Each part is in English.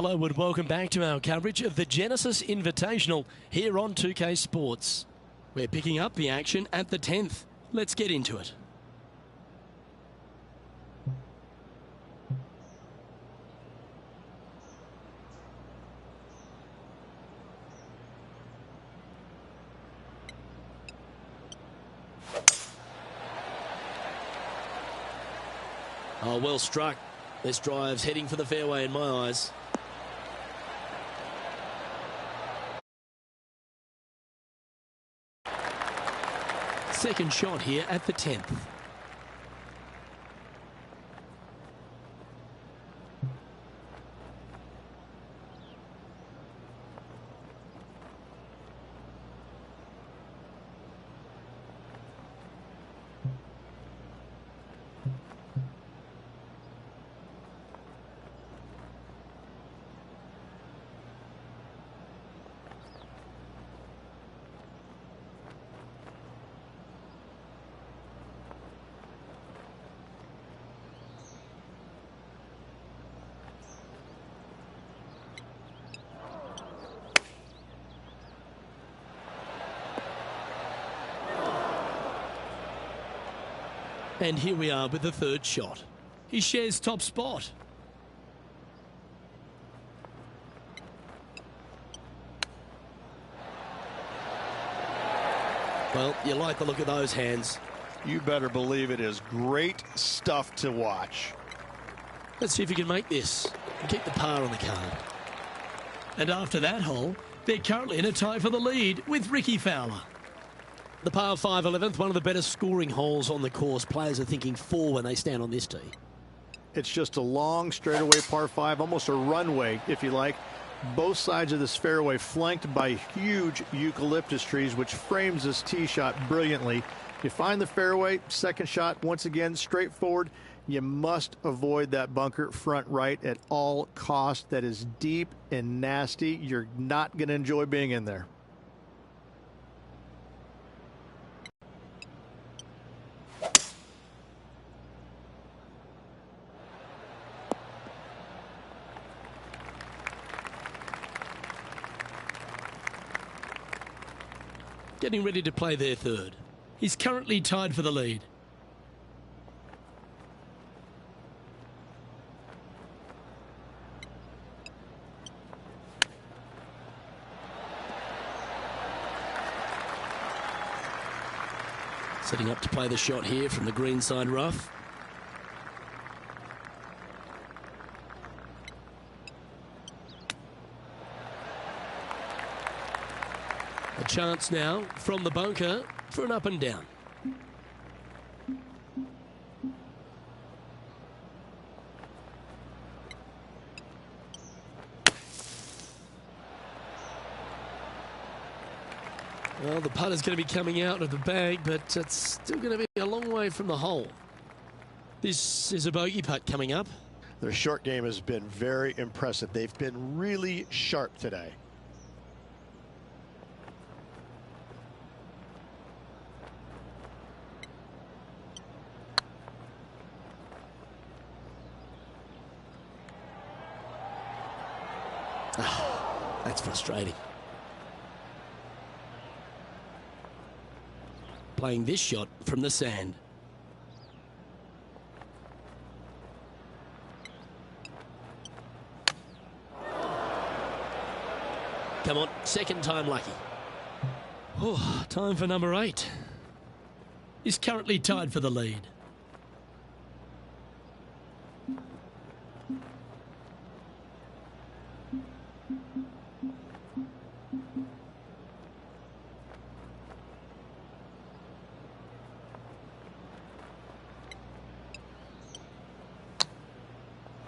Hello and welcome back to our coverage of the Genesis Invitational here on 2K Sports. We're picking up the action at the 10th. Let's get into it. Oh, well struck. This drive's heading for the fairway in my eyes. Second shot here at the 10th. And here we are with the third shot. He shares top spot. Well, you like the look of those hands. You better believe it is great stuff to watch. Let's see if he can make this and keep the par on the card. And after that hole, they're currently in a tie for the lead with Rickie Fowler. The par 5 11th, one of the better scoring holes on the course. Players are thinking 4 when they stand on this tee. It's just a long straightaway par 5, almost a runway, if you like. Both sides of this fairway flanked by huge eucalyptus trees, which frames this tee shot brilliantly. You find the fairway, second shot, once again, straightforward. You must avoid that bunker front right at all costs. That is deep and nasty. You're not going to enjoy being in there. Getting ready to play their third. He's currently tied for the lead. Setting up to play the shot here from the greenside rough. A chance now from the bunker for an up and down. Well, the putter's going to be coming out of the bag, but it's still going to be a long way from the hole. This is a bogey putt coming up. Their short game has been very impressive. They've been really sharp today. Oh, that's frustrating. Playing this shot from the sand. Come on, second time lucky. Oh, time for number 8. He's currently tied for the lead.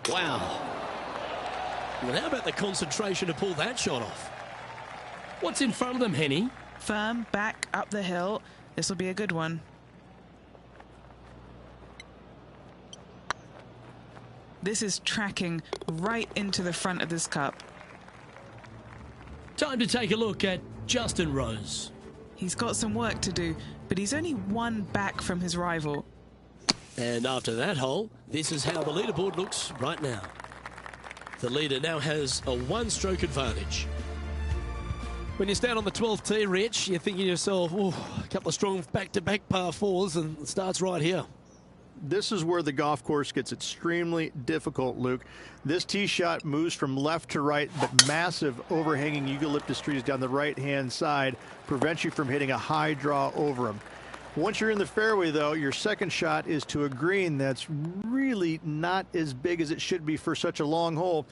Wow. Well, how about the concentration to pull that shot off? What's in front of them, Henny? Firm, back, up the hill. This will be a good one. This is tracking right into the front of this cup. Time to take a look at Justin Rose. He's got some work to do, but he's only one back from his rival. And after that hole, this is how the leaderboard looks right now. The leader now has a one-stroke advantage. When you stand on the 12th tee, Rich, you're thinking to yourself, oh, a couple of strong back-to-back par fours, and it starts right here. This is where the golf course gets extremely difficult, Luke. This tee shot moves from left to right, but massive overhanging eucalyptus trees down the right-hand side prevents you from hitting a high draw over them. Once you're in the fairway, though, your second shot is to a green that's really not as big as it should be for such a long hole.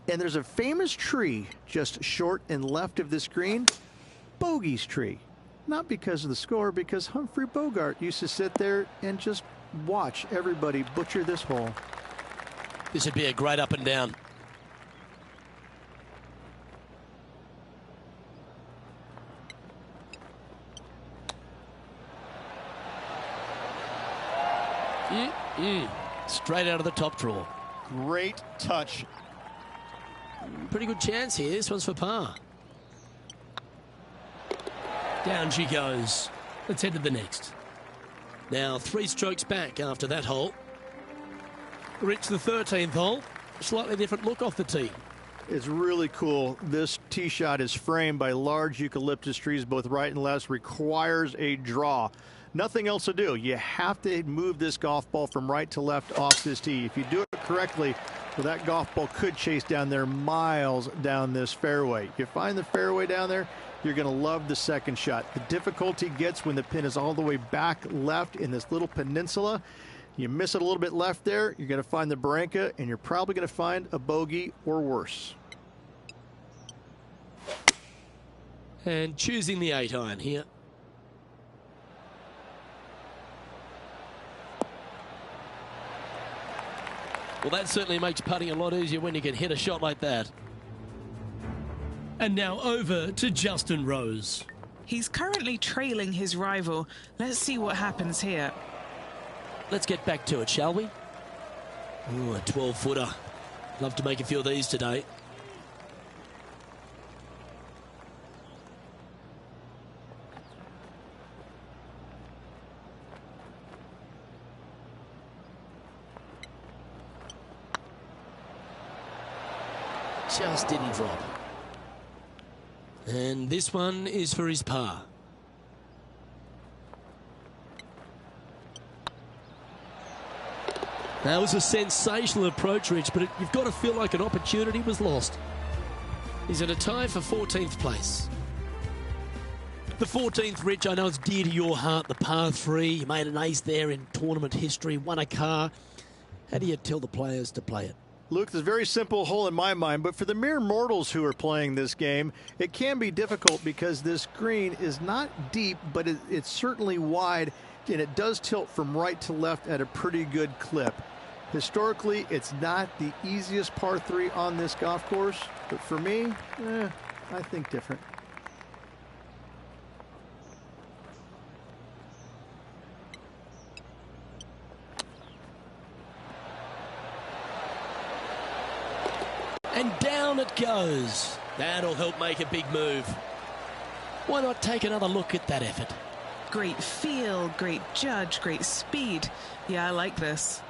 And there's a famous tree just short and left of this green, Bogey's tree. Not because of the score, because Humphrey Bogart used to sit there and just watch everybody butcher this hole. This would be a great up and down. Straight out of the top drawer. Great touch. Pretty good chance here. This one's for par. Down she goes. Let's head to the next. Now 3 strokes back after that hole. Rich, the 13th hole. Slightly different look off the tee. It's really cool. This tee shot is framed by large eucalyptus trees, both right and left. Requires a draw. Nothing else to do. You have to move this golf ball from right to left off this tee. If you do it correctly, well, that golf ball could chase down there miles down this fairway. You find the fairway down there, you're going to love the second shot. The difficulty gets when the pin is all the way back left in this little peninsula. You miss it a little bit left there, you're going to find the Barranca, and you're probably going to find a bogey or worse. And choosing the 8-iron here. Well, that certainly makes putting a lot easier when you can hit a shot like that. And now over to Justin Rose. He's currently trailing his rival. Let's see what happens here. Let's get back to it, shall we? Ooh, a 12-footer. Love to make a few of these today. Just didn't drop. And this one is for his par. That was a sensational approach, Rich, but you've got to feel like an opportunity was lost. He's in a tie for 14th place. The 14th, Rich, I know it's dear to your heart, the par 3. You made an ace there in tournament history, won a car. How do you tell the players to play it? Luke, it's a very simple hole in my mind, but for the mere mortals who are playing this game, it can be difficult because this green is not deep, but it's certainly wide, and it does tilt from right to left at a pretty good clip. Historically, it's not the easiest par 3 on this golf course, but for me, I think different. And down it goes. That'll help make a big move. Why not take another look at that effort? Great feel, great judge, great speed. Yeah, I like this.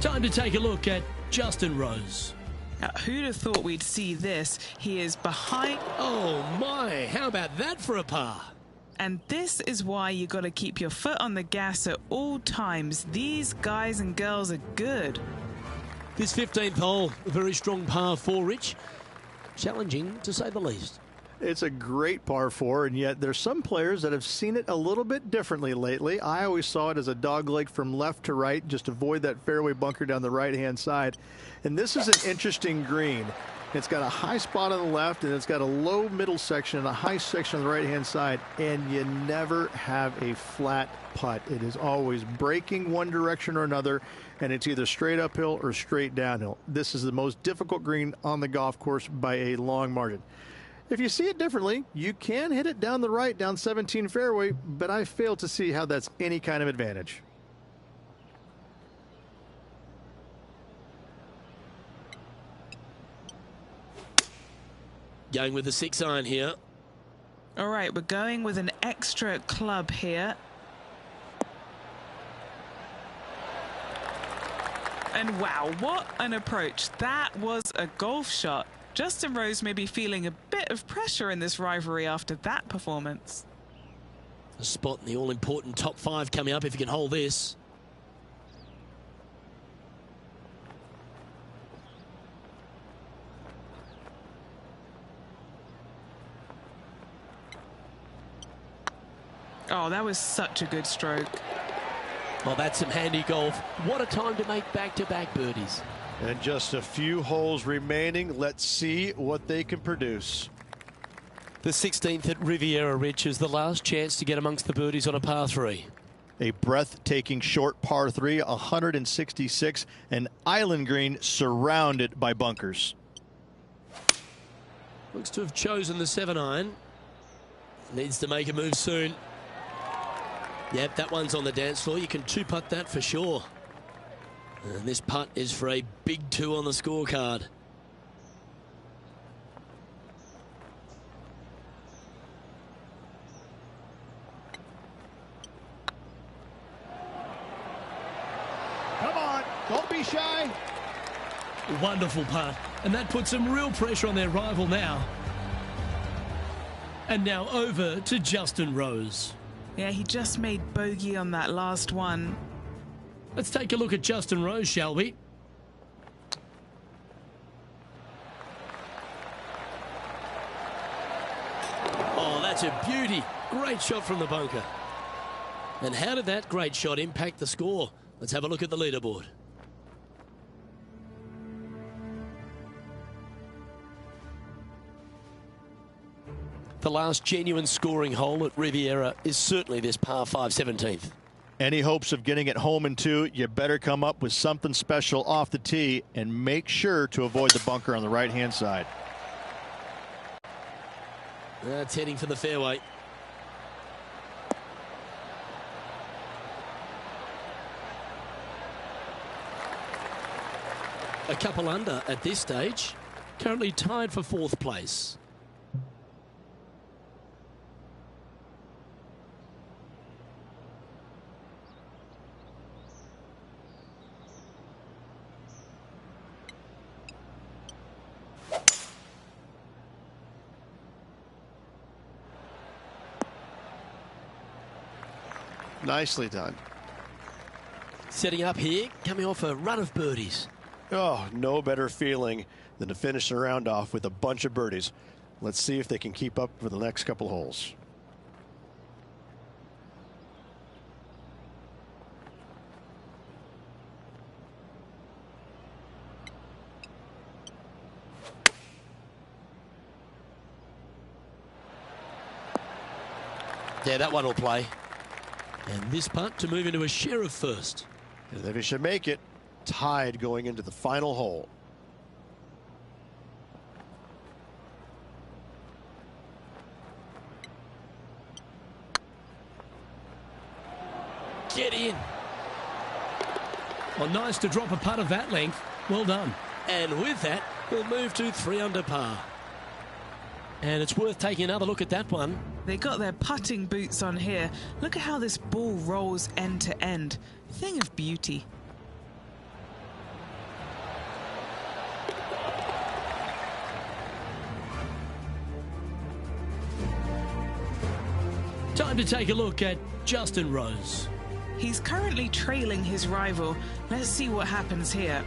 Time to take a look at Justin Rose. Now, who'd have thought we'd see this? He is behind. Oh my, how about that for a par? And this is why you got to keep your foot on the gas at all times. These guys and girls are good. This 15th hole, a very strong par 4, Rich. Challenging, to say the least. It's a great par 4, and yet there's some players that have seen it a little bit differently lately. I always saw it as a dogleg from left to right, just avoid that fairway bunker down the right-hand side. And this is an interesting green. It's got a high spot on the left, and it's got a low middle section and a high section on the right-hand side, and you never have a flat putt. It is always breaking one direction or another, and it's either straight uphill or straight downhill. This is the most difficult green on the golf course by a long margin. If you see it differently, you can hit it down the right, down 17 fairway, but I fail to see how that's any kind of advantage. Going with the 6-iron here. All right, we're going with an extra club here. And wow, what an approach. That was a golf shot. Justin Rose may be feeling a bit of pressure in this rivalry after that performance. A spot in the all-important top 5 coming up if he can hold this. Oh, that was such a good stroke. Well, that's some handy golf. What a time to make back-to-back birdies. And just a few holes remaining. Let's see what they can produce. The 16th at Riviera Ridge is the last chance to get amongst the birdies on a par 3. A breathtaking short par 3, 166, an island green surrounded by bunkers. Looks to have chosen the 7-iron. Needs to make a move soon. Yep, that one's on the dance floor. You can 2-putt that for sure. And this putt is for a big 2 on the scorecard. Come on, don't be shy. Wonderful putt. And that puts some real pressure on their rival now. And now over to Justin Rose. Yeah, he just made bogey on that last one. Let's take a look at Justin Rose, shall we? Oh, that's a beauty. Great shot from the bunker. And how did that great shot impact the score? Let's have a look at the leaderboard. The last genuine scoring hole at Riviera is certainly this par 5 17th. Any hopes of getting it home in 2, you better come up with something special off the tee and make sure to avoid the bunker on the right-hand side. That's heading for the fairway. A couple under at this stage. Currently tied for 4th place. Nicely done. Setting up here, coming off a run of birdies. Oh, no better feeling than to finish the round off with a bunch of birdies. Let's see if they can keep up for the next couple holes. Yeah, that one will play. And this putt to move into a share of first. And if he should make it, tied going into the final hole. Get in. Well, nice to drop a putt of that length. Well done. And with that, we'll move to 3 under par. And it's worth taking another look at that one. They got their putting boots on here. Look at how this ball rolls end to end. Thing of beauty. Time to take a look at Justin Rose. He's currently trailing his rival. Let's see what happens here.